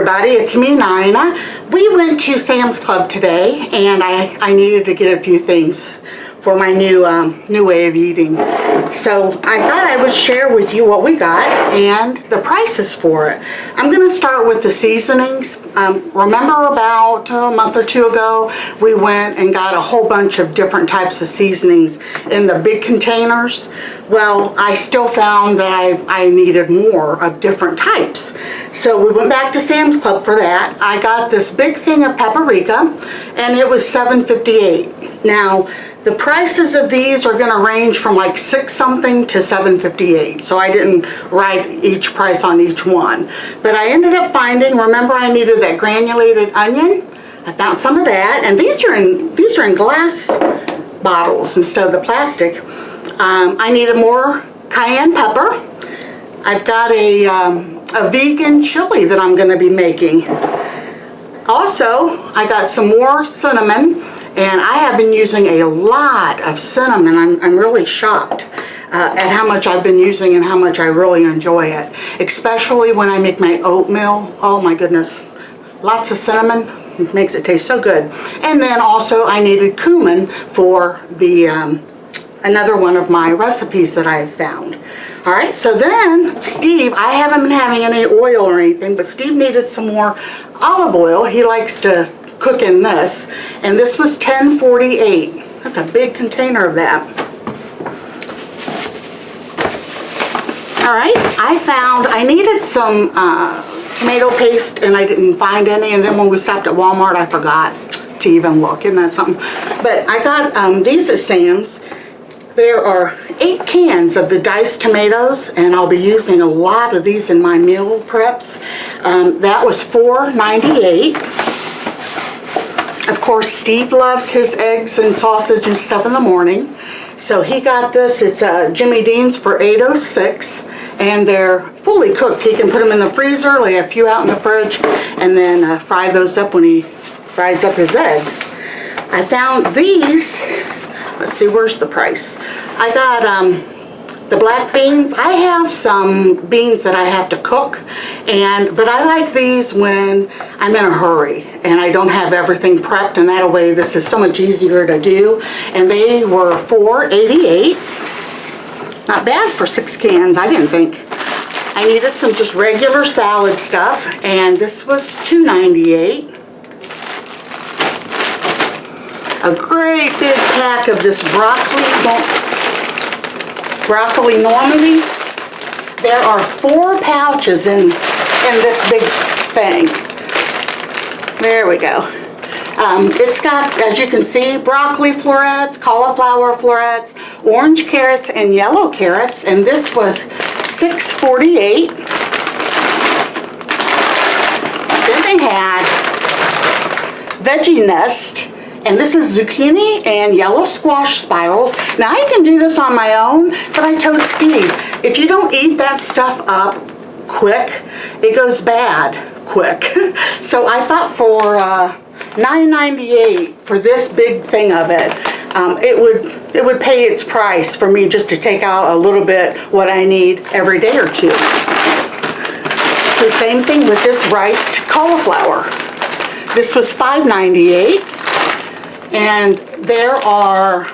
everybody, it's me, Nina. We went to Sam's Club today, and I needed to get a few things for my new way of eating. So I thought I would share with you what we got and the prices for it. I'm going to start with the seasonings. Remember about a month or two ago, we went and got a whole bunch of different types of seasonings in the big containers? Well, I still found that I needed more of different types. So we went back to Sam's Club for that. I got this big thing of paprika, and it was $7.58. Now, the prices of these are going to range from like $6 something to $7.58. So I didn't write each price on each one. But I ended up finding, remember I needed that granulated onion? I found some of that, and these are in glass bottles instead of the plastic. I needed more cayenne pepper. I've got a vegan chili that I'm going to be making. Also, I got some more cinnamon, and I have been using a lot of cinnamon. I'm really shocked at how much I've been using and how much I really enjoy it, especially when I make my oatmeal. Oh my goodness, lots of cinnamon. It makes it taste so good. And then also I needed cumin for the another one of my recipes that I have found. All right, so then Steve, I haven't been having any oil or anything, but Steve needed some more olive oil. He likes to cook in this, and this was $10.48. That's a big container of that. All right, I needed some tomato paste, and I didn't find any, and then when we stopped at Walmart, I forgot to even look. Isn't that something? But I got these at Sam's. There are 8 cans of the diced tomatoes, and I'll be using a lot of these in my meal preps. That was $4.98. Of course, Steve loves his eggs and sausage and stuff in the morning. So he got this. It's Jimmy Dean's for $8.06, and they're fully cooked. He can put them in the freezer, lay a few out in the fridge, and then fry those up when he fries up his eggs. I found these. Let's see, where's the price? I got the black beans. I have some beans that I have to cook, but I like these when I'm in a hurry and I don't have everything prepped, and that way this is so much easier to do. And they were $4.88. Not bad for 6 cans, I didn't think. I needed some just regular salad stuff, and this was $2.98. A great big pack of this broccoli Normandy. There are 4 pouches in this big thing. There we go. It's got, as you can see, broccoli florets, cauliflower florets, orange carrots, and yellow carrots, and this was $6.48. Then they had Veggie Nest. And this is zucchini and yellow squash spirals. Now I can do this on my own, but I told Steve, if you don't eat that stuff up quick, it goes bad quick. So I thought for $9.98 for this big thing of it, it would pay its price for me just to take out a little bit what I need every day or two. The same thing with this riced cauliflower. This was $5.98. And there are,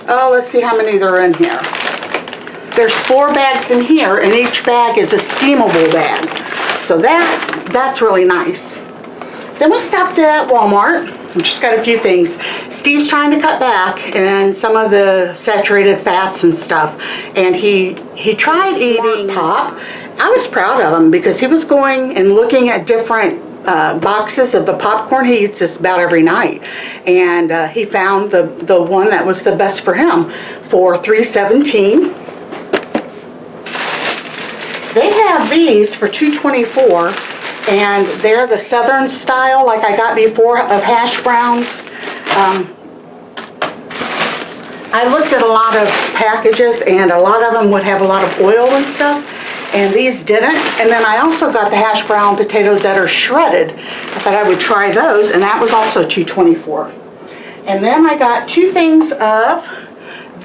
let's see how many there are in here. There's 4 bags in here, and each bag is a steamable bag. So that's really nice. Then we stopped at Walmart and just got a few things. Steve's trying to cut back and some of the saturated fats and stuff, and he tried eating pop. I was proud of him because he was going and looking at different boxes of the popcorn. He eats this about every night, and he found the one that was the best for him for $3.17. They have these for $2.24, and they're the Southern style like I got before of hash browns. I looked at a lot of packages, and a lot of them would have a lot of oil and stuff, and these didn't. And then I also got the hash brown potatoes that are shredded. I thought I would try those, and that was also $2.24. And then I got 2 things of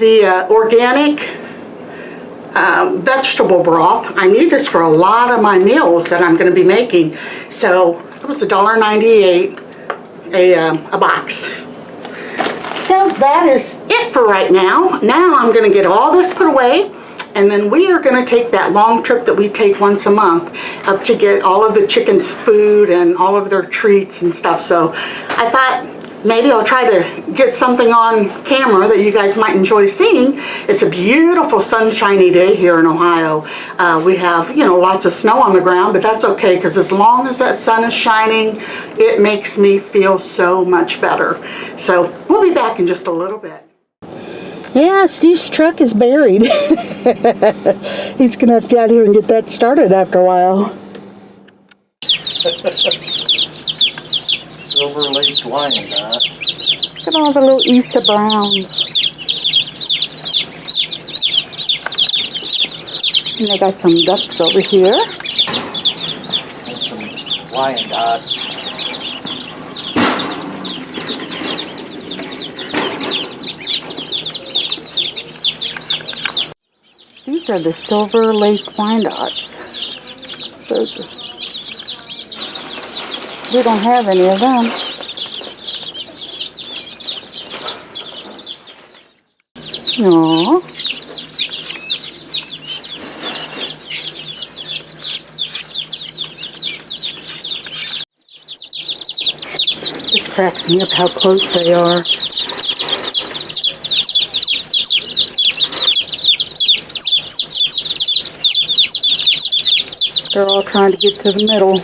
the organic vegetable broth. I need this for a lot of my meals that I'm going to be making. So it was $1.98 a box. So that is it for right now. Now I'm going to get all this put away, and then we are going to take that long trip that we take once a month up to get all of the chickens' food and all of their treats and stuff. So I thought maybe I'll try to get something on camera that you guys might enjoy seeing. It's a beautiful sunshiny day here in Ohio. We have, you know, lots of snow on the ground, but that's okay, because as long as that sun is shining, it makes me feel so much better. So we'll be back in just a little bit. Yeah, Steve's truck is buried. He's gonna have to get out here and get that started after a while. Silver-laced Wyandotte. Look at all the little Easter browns. And they got some ducks over here. And some Wyandottes. These are the silver-laced Wyandottes. We don't have any of them. Aww. This cracks me up how close they are. They're all trying to get to the middle.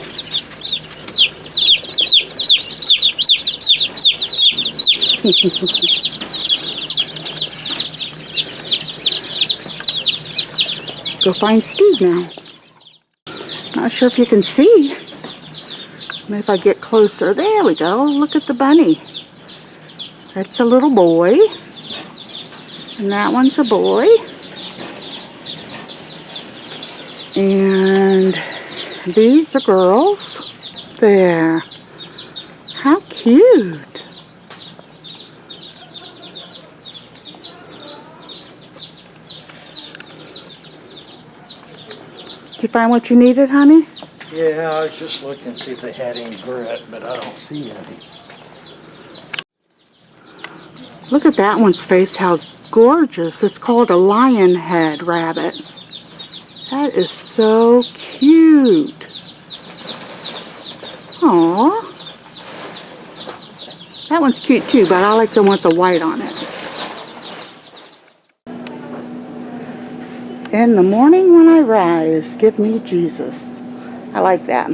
Go find Steve now. Not sure if you can see. Maybe if I get closer. There we go. Look at the bunny. That's a little boy. And that one's a boy. And these are girls. There. How cute. Did you find what you needed, honey? Yeah, I was just looking to see if they had any grit, but I don't see any. Look at that one's face, how gorgeous. It's called a lion head rabbit. That is so cute. Aww. That one's cute too, but I like the one with the white on it. In the morning when I rise, give me Jesus. I like that.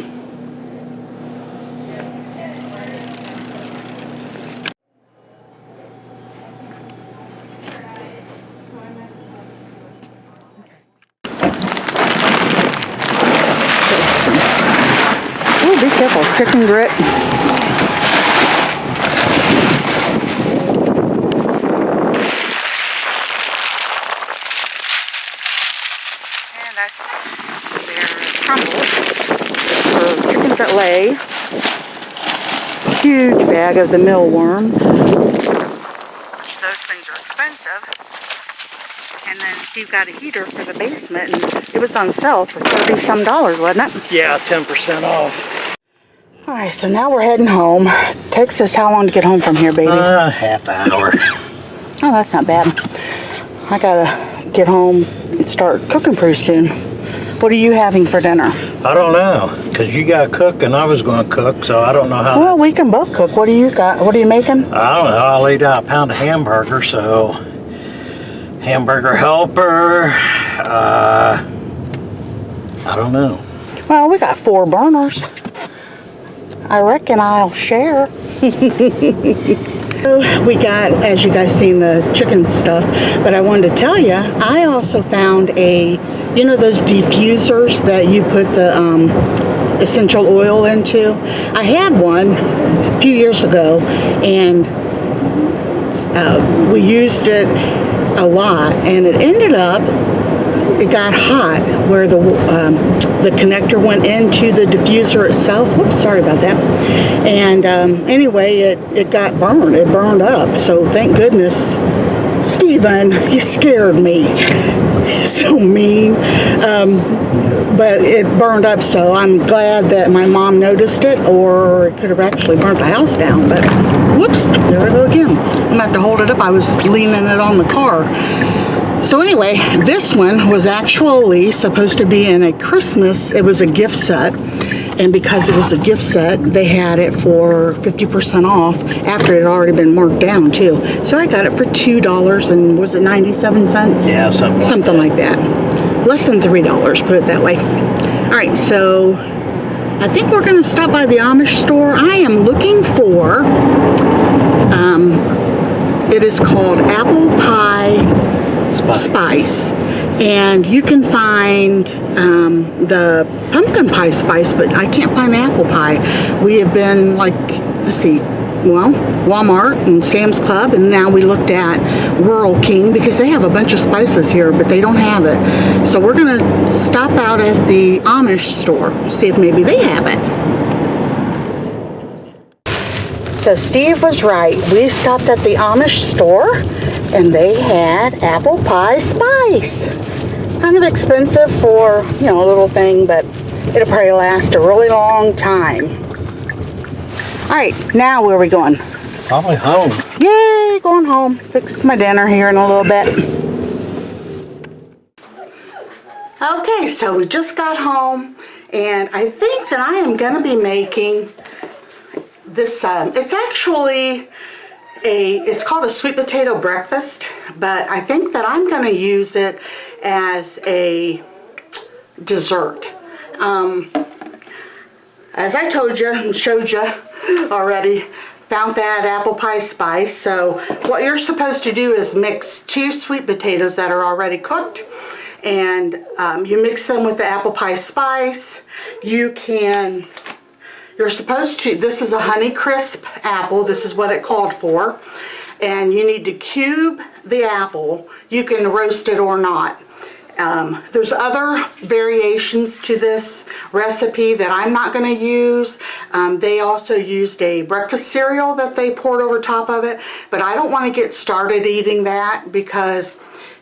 Oh, be careful, chicken grit. And that's their crumbles for chickens that lay. Huge bag of the mealworms. Those things are expensive. And then Steve got a heater for the basement, and it was on sale for $30-some, wasn't it? Yeah, 10% off. All right, so now we're heading home. Takes us how long to get home from here, baby? Half hour. Oh, that's not bad. I gotta get home and start cooking pretty soon. What are you having for dinner? I don't know, because you got to cook and I was going to cook, so I don't know how. Well, we can both cook. What do you got? What are you making? I don't know. I laid out a pound of hamburger, so hamburger helper. I don't know. Well, we got 4 burners. I reckon I'll share. We got, as you guys seen, the chicken stuff, but I wanted to tell you, I also found you know those diffusers that you put the essential oil into? I had one a few years ago, and we used it a lot, and it ended up, it got hot where the connector went into the diffuser itself. Whoops, sorry about that. And anyway, it got burned. It burned up. So thank goodness Steven, he scared me. He's so mean. But it burned up, so I'm glad that my mom noticed it, or it could have actually burnt the house down. But whoops, there I go again. I'm gonna have to hold it up. I was leaning it on the car. So anyway, this one was actually supposed to be in a Christmas, it was a gift set. And because it was a gift set, they had it for 50% off after it had already been marked down too. So I got it for $2 and was it 97 cents? Yeah, something like that. Less than $3, put it that way. All right, so I think we're gonna stop by the Amish store. I am looking for, it is called Apple Pie Spice, and you can find the pumpkin pie spice, but I can't find the apple pie. We have been like, let's see, well, Walmart and Sam's Club, and now we looked at Rural King because they have a bunch of spices here, but they don't have it. So we're gonna stop out at the Amish store, see if maybe they have it. So Steve was right. We stopped at the Amish store and they had apple pie spice. Kind of expensive for, you know, a little thing, but it'll probably last a really long time. All right, now where are we going? Probably home. Yay, going home. Fix my dinner here in a little bit. Okay, so we just got home, and I think that I am gonna be making this, it's actually it's called a sweet potato breakfast, but I think that I'm gonna use it as a dessert. As I told you and showed you already, found that apple pie spice. So what you're supposed to do is mix 2 sweet potatoes that are already cooked, and you mix them with the apple pie spice. You're supposed to, this is a Honey Crisp apple, this is what it called for, and you need to cube the apple. You can roast it or not. There's other variations to this recipe that I'm not going to use. They also used a breakfast cereal that they poured over top of it, but I don't want to get started eating that because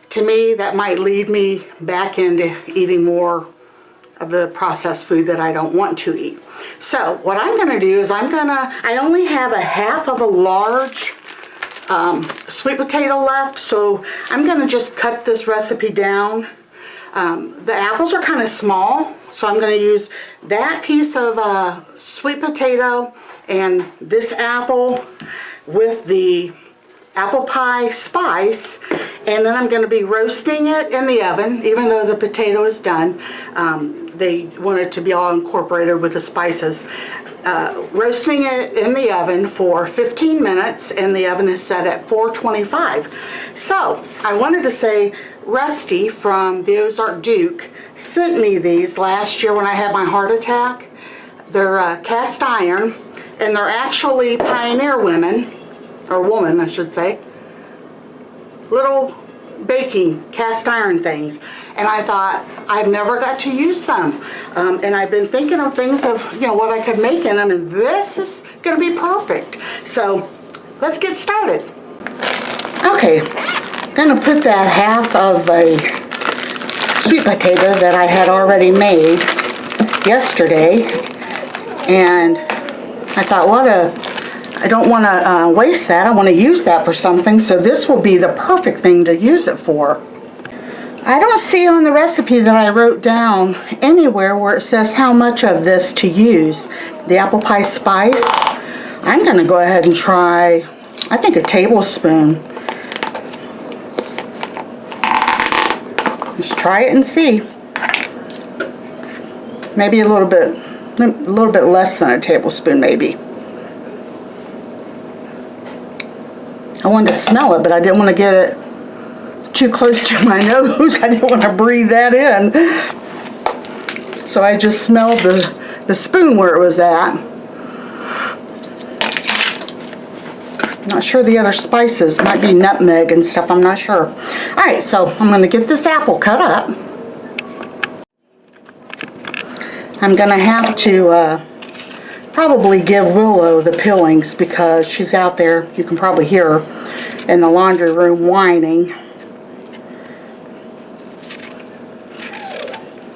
to me that might lead me back into eating more of the processed food that I don't want to eat. So what I'm going to do is I only have a half of a large sweet potato left, so I'm going to just cut this recipe down. The apples are kind of small, so I'm going to use that piece of sweet potato and this apple with the apple pie spice, and then I'm going to be roasting it in the oven. Even though the potato is done, they want it to be all incorporated with the spices. Roasting it in the oven for 15 minutes, and the oven is set at 425. So I wanted to say Rusty from the Ozark Duke sent me these last year when I had my heart attack. They're cast iron, and they're actually Pioneer women, or woman I should say, little baking cast iron things. And I thought, I've never got to use them. And I've been thinking of things of, you know, what I could make in them, and this is gonna be perfect. So let's get started. Okay, I'm gonna put that half of a sweet potato that I had already made yesterday, and I thought, I don't want to waste that. I want to use that for something, so this will be the perfect thing to use it for. I don't see on the recipe that I wrote down anywhere where it says how much of this to use. The apple pie spice, I'm going to go ahead and try, I think, a tablespoon. Let's try it and see. Maybe a little bit less than a tablespoon, maybe. I wanted to smell it, but I didn't want to get it too close to my nose. I didn't want to breathe that in. So I just smelled the spoon where it was at. Not sure the other spices. Might be nutmeg and stuff. I'm not sure. All right, so I'm going to get this apple cut up. I'm going to have to probably give Willow the peelings because she's out there. You can probably hear her. in the laundry room whining.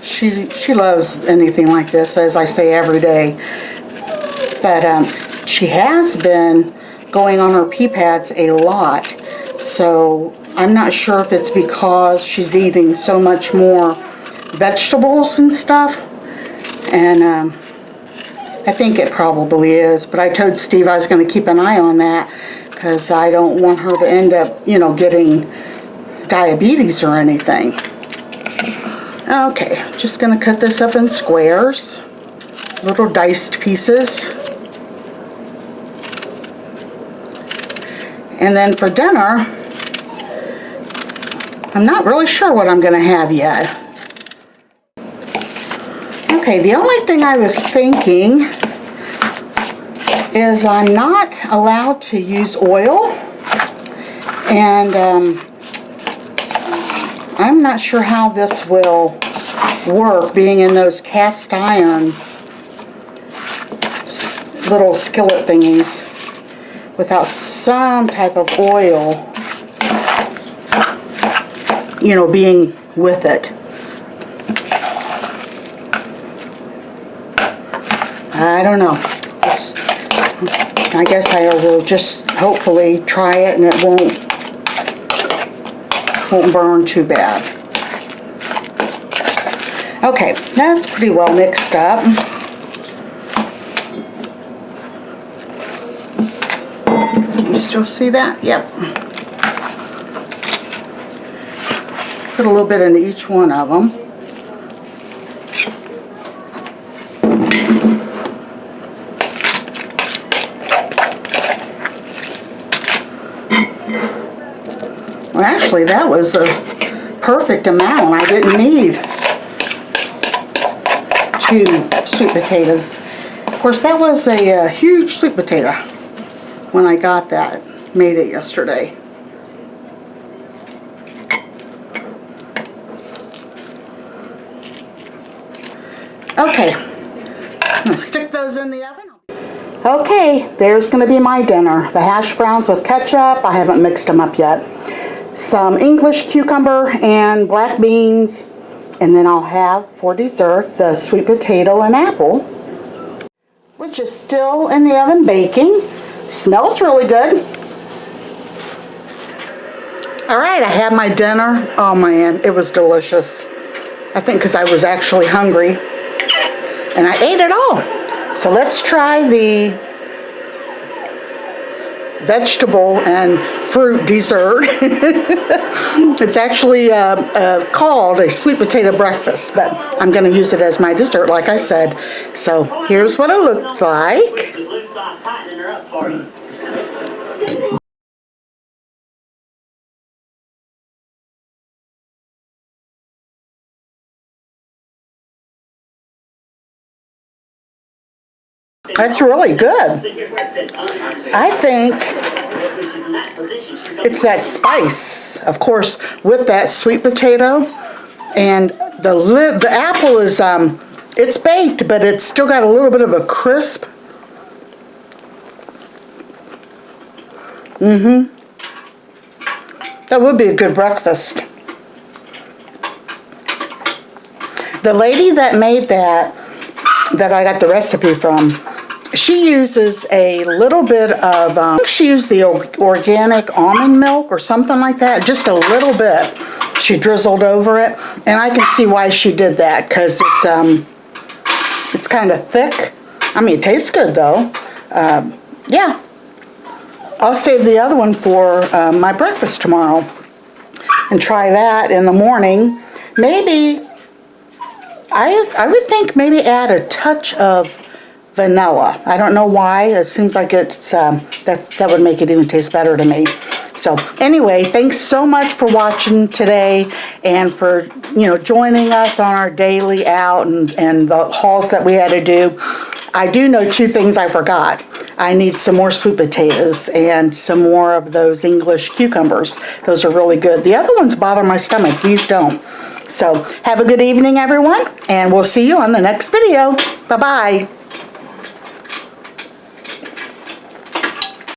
She loves anything like this, as I say every day. But she has been going on her pee pads a lot. So I'm not sure if it's because she's eating so much more vegetables and stuff. And I think it probably is. But I told Steve I was going to keep an eye on that, because I don't want her to end up, you know, getting diabetes or anything. Okay, just going to cut this up in squares, little diced pieces. And then for dinner, I'm not really sure what I'm going to have yet. Okay, the only thing I was thinking is I'm not allowed to use oil, and I'm not sure how this will work, being in those cast iron little skillet thingies without some type of oil, you know, being with it. I don't know. I guess I will just hopefully try it and it won't burn too bad. Okay, that's pretty well mixed up. Can you still see that? Yep. Put a little bit into each one of them. Well, actually, that was a perfect amount. I didn't need 2 sweet potatoes. Of course, that was a huge sweet potato when I got that. Made it yesterday. Okay, I'm going to stick those in the oven. Okay, there's going to be my dinner. The hash browns with ketchup. I haven't mixed them up yet. Some English cucumber and black beans. And then I'll have for dessert the sweet potato and apple, which is still in the oven baking. Smells really good. All right, I had my dinner. Oh man, it was delicious. I think because I was actually hungry. And I ate it all. So let's try the vegetable and fruit dessert. It's actually called a sweet potato breakfast, but I'm going to use it as my dessert, like I said. So here's what it looks like. That's really good. I think it's that spice, of course, with that sweet potato, and the apple is it's baked, but it's still got a little bit of a crisp. That would be a good breakfast. The lady that made that I got the recipe from, she uses a little bit of, I think she used the organic almond milk or something like that, just a little bit. She drizzled over it, and I can see why she did that, because it's kind of thick. I mean, it tastes good though. Yeah. I'll save the other one for my breakfast tomorrow and try that in the morning. Maybe, I would think maybe add a touch of vanilla. I don't know why. It seems like it's that would make it even taste better to me. So anyway, thanks so much for watching today and for joining us on our daily out and the hauls that we had to do. I do know 2 things I forgot. I need some more sweet potatoes and some more of those English cucumbers. Those are really good. The other ones bother my stomach. These don't. So have a good evening, everyone, and we'll see you on the next video. Bye-bye.